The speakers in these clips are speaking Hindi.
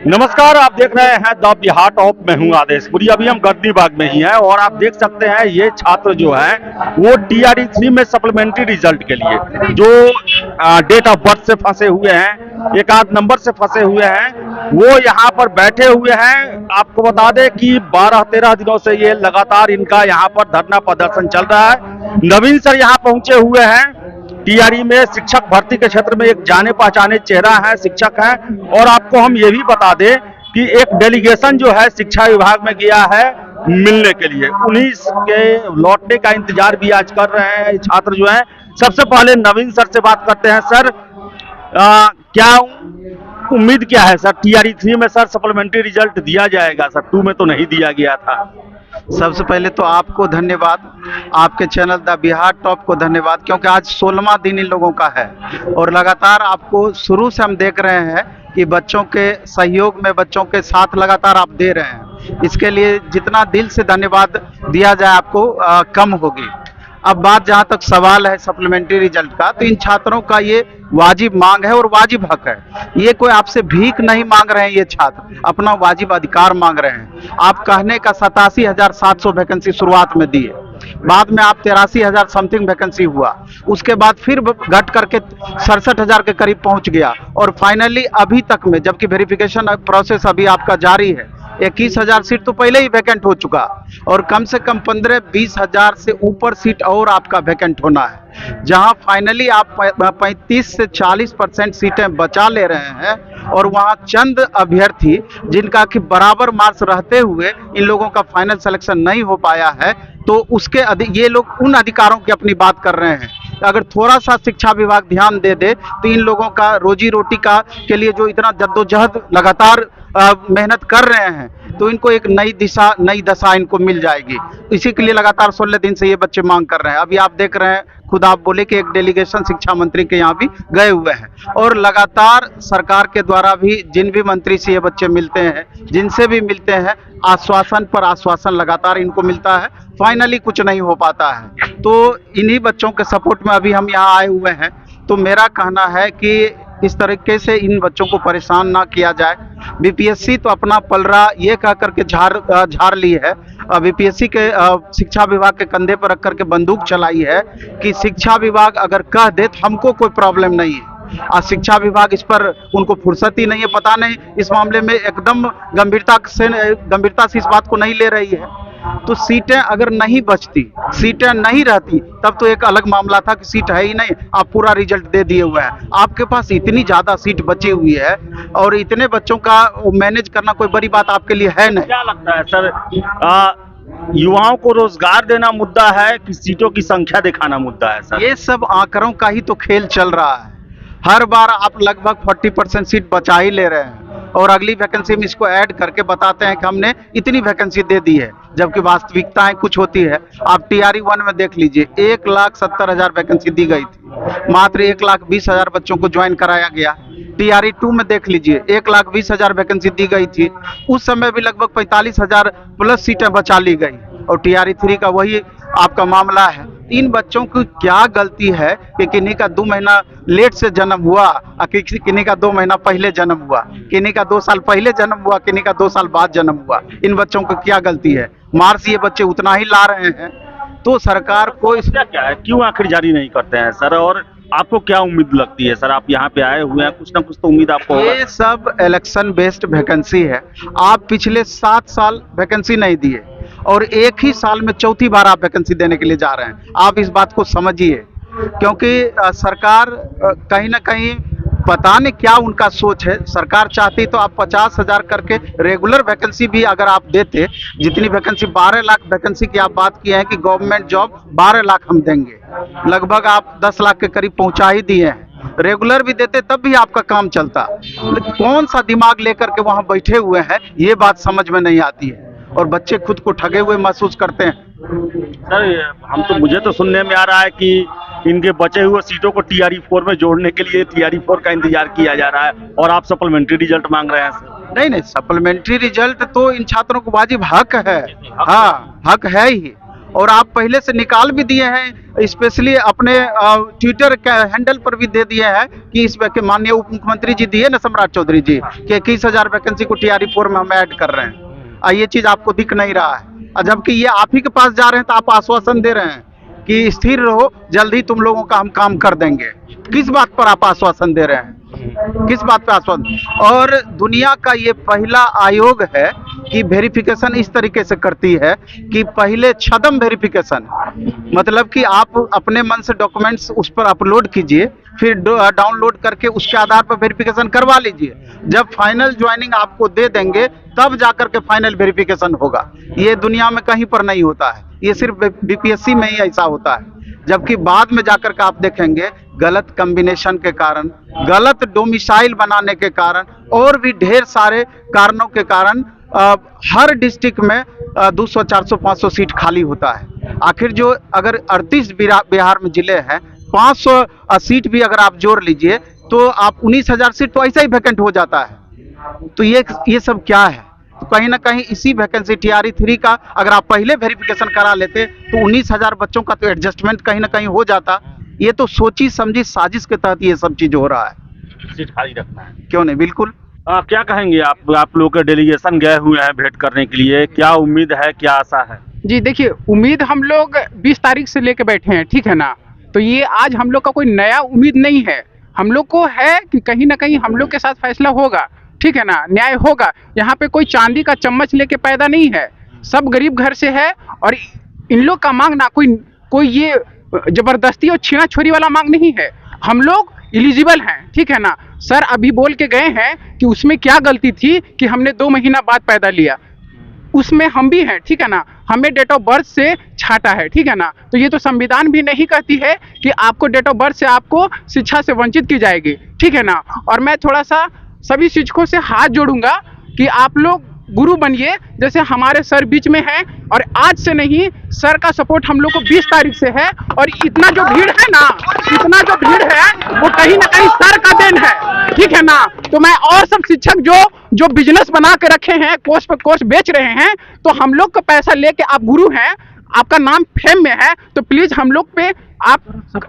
नमस्कार, आप देख रहे हैं द बिहार टॉप। मैं हूं आदेश पुरी। अभी हम गर्दनी बाग में ही हैं और आप देख सकते हैं ये छात्र जो हैं वो टीआरई 3 में सप्लीमेंट्री रिजल्ट के लिए जो डेट ऑफ बर्थ से फंसे हुए हैं, एक आध नंबर से फंसे हुए हैं, वो यहाँ पर बैठे हुए हैं। आपको बता दें कि 12-13 दिनों से ये लगातार इनका यहाँ पर धरना प्रदर्शन चल रहा है। नवीन सर यहाँ पहुंचे हुए हैं। टीआरई में शिक्षक भर्ती के क्षेत्र में एक जाने पहचाने चेहरा है, शिक्षक हैं। और आपको हम ये भी बता दें कि एक डेलीगेशन जो है शिक्षा विभाग में गया है मिलने के लिए, उन्हीं के लौटने का इंतजार भी आज कर रहे हैं छात्र जो हैं। सबसे पहले नवीन सर से बात करते हैं। सर, क्या उम्मीद क्या है सर? टीआरई 3 में सर सप्लीमेंट्री रिजल्ट दिया जाएगा, सर 2 में तो नहीं दिया गया था। सबसे पहले तो आपको धन्यवाद, आपके चैनल द बिहार टॉप को धन्यवाद, क्योंकि आज 16वां दिन इन लोगों का है और लगातार आपको शुरू से हम देख रहे हैं कि बच्चों के सहयोग में, बच्चों के साथ लगातार आप दे रहे हैं। इसके लिए जितना दिल से धन्यवाद दिया जाए आपको कम होगी। अब बात जहां तक सवाल है सप्लीमेंट्री रिजल्ट का, तो इन छात्रों का ये वाजिब मांग है और वाजिब हक है। ये कोई आपसे भीख नहीं मांग रहे हैं, ये छात्र अपना वाजिब अधिकार मांग रहे हैं। आप कहने का 87,700 वैकेंसी शुरुआत में दिए, बाद में आप 83,000 समथिंग वैकेंसी हुआ, उसके बाद फिर घट करके 67,000 के करीब पहुंच गया और फाइनली अभी तक में, जबकि वेरिफिकेशन प्रोसेस अभी आपका जारी है, 21,000 सीट तो पहले ही वैकेंट हो चुका और कम से कम 15-20 हजार से ऊपर सीट और आपका वैकेंट होना है, जहां फाइनली आप 35 से 40% सीटें बचा ले रहे हैं। और वहां चंद अभ्यर्थी जिनका कि बराबर मार्क्स रहते हुए इन लोगों का फाइनल सिलेक्शन नहीं हो पाया है, तो उसके ये लोग उन अधिकारों की अपनी बात कर रहे हैं। अगर थोड़ा सा शिक्षा विभाग ध्यान दे दे तो इन लोगों का रोजी रोटी का के लिए जो इतना जद्दोजहद लगातार मेहनत कर रहे हैं, तो इनको एक नई दिशा, नई दशा इनको मिल जाएगी। इसी के लिए लगातार 16 दिन से ये बच्चे मांग कर रहे हैं। अभी आप देख रहे हैं, खुद आप बोले कि एक डेलीगेशन शिक्षा मंत्री के यहाँ भी गए हुए हैं और लगातार सरकार के द्वारा भी जिन भी मंत्री से ये बच्चे मिलते हैं, जिनसे भी मिलते हैं, आश्वासन पर आश्वासन लगातार इनको मिलता है, फाइनली कुछ नहीं हो पाता है। तो इन्हीं बच्चों के सपोर्ट में अभी हम यहाँ आए हुए हैं। तो मेरा कहना है कि इस तरीके से इन बच्चों को परेशान ना किया जाए। बीपीएससी तो अपना पलड़ा ये कह करके झाड़ ली है, बीपीएससी के शिक्षा विभाग के कंधे पर रख करके बंदूक चलाई है कि शिक्षा विभाग अगर कह दे तो हमको कोई प्रॉब्लम नहीं है। आज शिक्षा विभाग इस पर, उनको फुर्सत ही नहीं है, पता नहीं इस मामले में एकदम गंभीरता से इस बात को नहीं ले रही है। तो सीटें अगर नहीं बचती, सीटें नहीं रहती, तब तो एक अलग मामला था कि सीट है ही नहीं, आप पूरा रिजल्ट दे दिए हुए हैं। आपके पास इतनी ज्यादा सीट बची हुई है और इतने बच्चों का मैनेज करना कोई बड़ी बात आपके लिए है नहीं। क्या लगता है सर, युवाओं को रोजगार देना मुद्दा है कि सीटों की संख्या दिखाना मुद्दा है सर? ये सब आंकड़ों का ही तो खेल चल रहा है। हर बार आप लगभग 40% सीट बचा ही ले रहे हैं और अगली वैकेंसी में इसको ऐड करके बताते हैं कि हमने इतनी वैकेंसी दे दी है, जबकि वास्तविकताएं कुछ होती है। आप टीआरई 1 में देख लीजिए, 1,70,000 वैकेंसी दी गई थी, मात्र 1,20,000 बच्चों को ज्वाइन कराया गया। टीआरई 2 में देख लीजिए, 1,20,000 वैकेंसी दी गई थी, उस समय भी लगभग 45,000 प्लस सीटें बचा ली गई। और टीआरई 3 का वही आपका मामला है। इन बच्चों की क्या गलती है कि किन्हीं का 2 महीना लेट से जन्म हुआ और किन्हीं का 2 महीना पहले जन्म हुआ, किन्हीं का 2 साल पहले जन्म हुआ, किन्हीं का 2 साल बाद जन्म हुआ। इन बच्चों को क्या गलती है? मार्क्स ये बच्चे उतना ही ला रहे हैं। तो सरकार को इसका क्या है, क्यों आखिर जारी नहीं करते हैं सर? और आपको क्या उम्मीद लगती है सर? आप यहाँ पे आए हुए हैं, कुछ ना कुछ तो उम्मीद आपको होगा। ये सब इलेक्शन बेस्ड वैकेंसी है। आप पिछले 7 साल वैकेंसी नहीं दिए और एक ही साल में चौथी बार आप वैकेंसी देने के लिए जा रहे हैं। आप इस बात को समझिए, क्योंकि सरकार कहीं ना कहीं पता नहीं क्या उनका सोच है। सरकार चाहती तो आप 50,000 करके रेगुलर वैकेंसी भी अगर आप देते, जितनी वैकेंसी 12 लाख वैकेंसी की आप बात की है कि गवर्नमेंट जॉब 12 लाख हम देंगे, लगभग आप 10 लाख के करीब पहुंचा ही दिए हैं। रेगुलर भी देते तब भी आपका काम चलता। कौन सा दिमाग लेकर के वहां बैठे हुए हैं, ये बात समझ में नहीं आती है और बच्चे खुद को ठगे हुए महसूस करते हैं। सर, मुझे तो सुनने में आ रहा है कि इनके बचे हुए सीटों को टीआरई 4 में जोड़ने के लिए टीआरई 4 का इंतजार किया जा रहा है और आप सप्लीमेंट्री रिजल्ट मांग रहे हैं सर? नहीं, सप्लीमेंट्री रिजल्ट तो इन छात्रों को वाजिब हक है। हाँ, हक है ही। और आप पहले से निकाल भी दिए हैं, स्पेशली अपने ट्विटर हैंडल पर भी दे दिए हैं कि इस माननीय उप मुख्यमंत्री जी दिए ना, सम्राट चौधरी जी, कि 21,000 वैकेंसी को TRE 4 में हम ऐड कर रहे हैं। ये चीज आपको दिख नहीं रहा है, और जबकि ये आप ही के पास जा रहे हैं तो आप आश्वासन दे रहे हैं कि स्थिर रहो, जल्दी तुम लोगों का हम काम कर देंगे। किस बात पर आप आश्वासन दे रहे हैं, किस बात पे आश्वासन? और दुनिया का ये पहला आयोग है कि वेरिफिकेशन इस तरीके से करती है कि पहले छदम वेरिफिकेशन, मतलब कि आप अपने मन से डॉक्यूमेंट्स उस पर अपलोड कीजिए, फिर डाउनलोड करके उसके आधार पर वेरिफिकेशन करवा लीजिए। जब फाइनल ज्वाइनिंग आपको दे देंगे तब जाकर के फाइनल वेरिफिकेशन होगा। ये दुनिया में कहीं पर नहीं होता है, ये सिर्फ BPSC में ही ऐसा होता है। जबकि बाद में जाकर के आप देखेंगे गलत कॉम्बिनेशन के कारण, गलत डोमिसाइल बनाने के कारण और भी ढेर सारे कारणों के कारण हर डिस्ट्रिक्ट में 200, 400, 500 सीट खाली होता है। आखिर जो अगर 38 बिहार में जिले हैं, 500 सीट भी अगर आप जोड़ लीजिए तो आप 19,000 सीट तो ऐसा ही वैकेंट हो जाता है। तो ये सब क्या है? तो कहीं ना कहीं इसी वैकेंसी TRE 3 का अगर आप पहले वेरिफिकेशन करा लेते तो 19,000 बच्चों का तो एडजस्टमेंट कहीं ना कहीं हो जाता। ये तो सोची समझी साजिश के तहत ये सब चीज हो रहा है। सीट खाली रखना है, क्यों नहीं, बिल्कुल। क्या कहेंगे आप लोग के डेलीगेशन गए हुए हैं भेंट करने के लिए, क्या उम्मीद है, क्या आशा है? जी देखिए, उम्मीद हम लोग 20 तारीख से लेके बैठे हैं, ठीक है ना। तो ये आज हम लोग का कोई नया उम्मीद नहीं है, हम लोग को है कि कहीं ना कहीं हम लोग के साथ फैसला होगा, ठीक है ना, न्याय होगा। यहाँ पे कोई चांदी का चम्मच लेके पैदा नहीं है, सब गरीब घर से है। और इन लोग का मांग ना कोई ये जबरदस्ती और छीना छोरी वाला मांग नहीं है। हम लोग एलिजिबल हैं, ठीक है ना। सर अभी बोल के गए हैं कि उसमें क्या गलती थी कि हमने 2 महीना बाद पैदा लिया, उसमें हम भी हैं, ठीक है ना। हमें डेट ऑफ बर्थ से छाटा है, ठीक है ना। तो ये तो संविधान भी नहीं कहती है कि आपको डेट ऑफ बर्थ से आपको शिक्षा से वंचित की जाएगी, ठीक है ना। और मैं थोड़ा सा सभी शिक्षकों से हाथ जोड़ूंगा कि आप लोग गुरु बनिए, जैसे हमारे सर बीच में हैं। और आज से नहीं, सर का सपोर्ट हम लोग को 20 तारीख से है। और इतना जो भीड़ है ना, इतना जो भीड़ है वो कहीं ना कहीं सर का देन है, ठीक है ना। तो मैं और सब शिक्षक जो बिजनेस बना के रखे हैं, कोर्स पे कोर्स बेच रहे हैं, तो हम लोग का पैसा लेके आप गुरु हैं, आपका नाम फेम में है, तो प्लीज हम लोग पे आप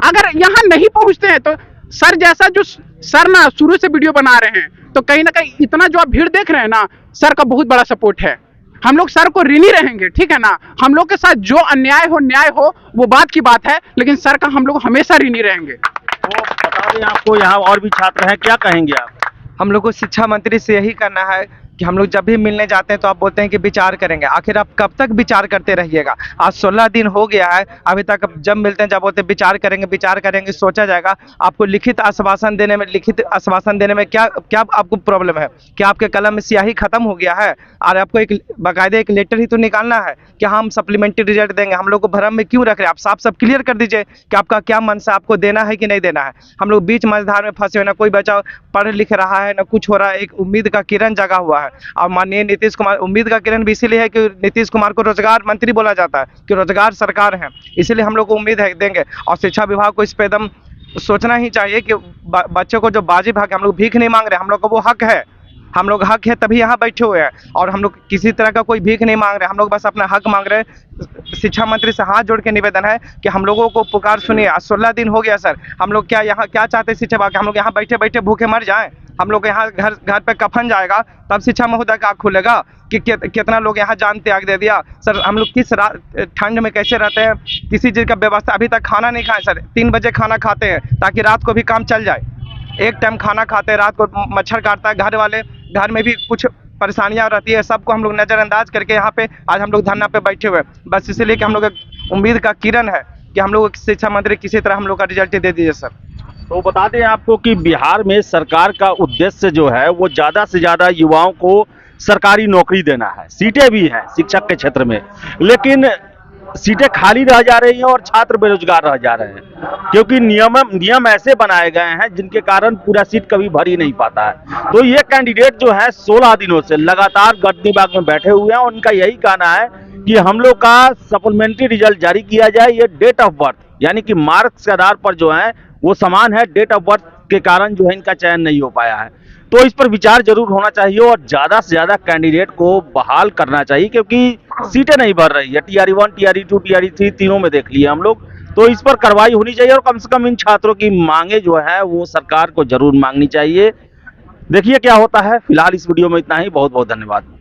अगर यहाँ नहीं पहुंचते हैं तो सर जैसा जो सर ना शुरू से वीडियो बना रहे हैं, तो कहीं ना कहीं इतना जो आप भीड़ देख रहे हैं ना, सर का बहुत बड़ा सपोर्ट है। हम लोग सर को ऋणी रहेंगे, ठीक है ना। हम लोग के साथ जो अन्याय हो न्याय हो वो बात की बात है, लेकिन सर का हम लोग हमेशा ऋणी रहेंगे। तो बता दें आपको, यहाँ और भी छात्र हैं, क्या कहेंगे आप? हम लोग को शिक्षा मंत्री से यही करना है कि हम लोग जब भी मिलने जाते हैं तो आप बोलते हैं कि विचार करेंगे। आखिर आप कब तक विचार करते रहिएगा? आज 16 दिन हो गया है, अभी तक जब मिलते हैं जब बोलते हैं विचार करेंगे, सोचा जाएगा। आपको लिखित आश्वासन देने में क्या आपको प्रॉब्लम है? क्या आपके कलम में स्याही खत्म हो गया है? और आपको एक बाकायदे एक लेटर ही तो निकालना है कि हम सप्लीमेंट्री रिजल्ट देंगे। हम लोग को भ्रम में क्यों रख रहे हैं? आप साफ सब क्लियर कर दीजिए कि आपका क्या मन से आपको देना है कि नहीं देना है। हम लोग बीच मझधार में फंसे हुए, ना कोई बच्चा पढ़ लिख रहा है, ना कुछ हो रहा है। एक उम्मीद का किरण जगा हुआ है। और माननीय नीतीश कुमार, उम्मीद का किरण भी इसीलिए है कि नीतीश कुमार को रोजगार मंत्री बोला जाता है कि रोजगार सरकार है, इसलिए हम लोग को उम्मीद है देंगे। और शिक्षा विभाग को इस पे एकदम सोचना ही चाहिए कि बच्चों को जो बाजी भाग, हम लोग भीख नहीं मांग रहे, हम लोग को वो हक है, हम लोग हक है तभी यहाँ बैठे हुए हैं। और हम लोग किसी तरह का कोई भीख नहीं मांग रहे, हम लोग बस अपना हक मांग रहे हैं। शिक्षा मंत्री से हाथ जोड़ के निवेदन है कि हम लोगों को पुकार सुनिए। 16 दिन हो गया सर, हम लोग क्या चाहते हैं शिक्षा विभाग? हम लोग यहाँ बैठे बैठे भूखे मर जाएं? हम लोग यहाँ घर पे कफन जाएगा तब शिक्षा महोदय का आँख खुलेगा कि कितना लोग यहाँ जान त्याग दे दिया। सर हम लोग किस ठंड में कैसे रहते हैं, किसी चीज़ का व्यवस्था, अभी तक खाना नहीं खाए सर। 3 बजे खाना खाते हैं ताकि रात को भी काम चल जाए। एक टाइम खाना खाते हैं, रात को मच्छर काटता है, घर वाले घर में भी कुछ परेशानियां रहती है, सबको हम लोग नज़रअंदाज करके यहाँ पे आज हम लोग धरना पे बैठे हुए हैं। बस इसलिए कि हम लोग उम्मीद का किरण है कि हम लोग शिक्षा मंत्री किसी तरह हम लोग का रिजल्ट दे दीजिए सर। तो बता दें आपको कि बिहार में सरकार का उद्देश्य जो है वो ज़्यादा से ज़्यादा युवाओं को सरकारी नौकरी देना है। सीटें भी हैं शिक्षक के क्षेत्र में, लेकिन सीटें खाली रह जा रही हैं और छात्र बेरोजगार रह जा रहे हैं, क्योंकि नियम ऐसे बनाए गए हैं जिनके कारण पूरा सीट कभी भर ही नहीं पाता है। तो ये कैंडिडेट जो है 16 दिनों से लगातार गर्दनीबाग में बैठे हुए हैं। उनका यही कहना है कि हम लोग का सप्लीमेंट्री रिजल्ट जारी किया जाए। ये डेट ऑफ बर्थ यानी कि मार्क्स के आधार पर जो है वो समान है, डेट ऑफ बर्थ के कारण जो है इनका चयन नहीं हो पाया है। तो इस पर विचार जरूर होना चाहिए और ज़्यादा से ज़्यादा कैंडिडेट को बहाल करना चाहिए, क्योंकि सीटें नहीं भर रही है। टीआरई 1, टीआरई 2, टीआरई 3 तीनों में देख लिए हम लोग। तो इस पर कार्रवाई होनी चाहिए और कम से कम इन छात्रों की मांगे जो है वो सरकार को जरूर मांगनी चाहिए। देखिए क्या होता है। फिलहाल इस वीडियो में इतना ही। बहुत बहुत धन्यवाद।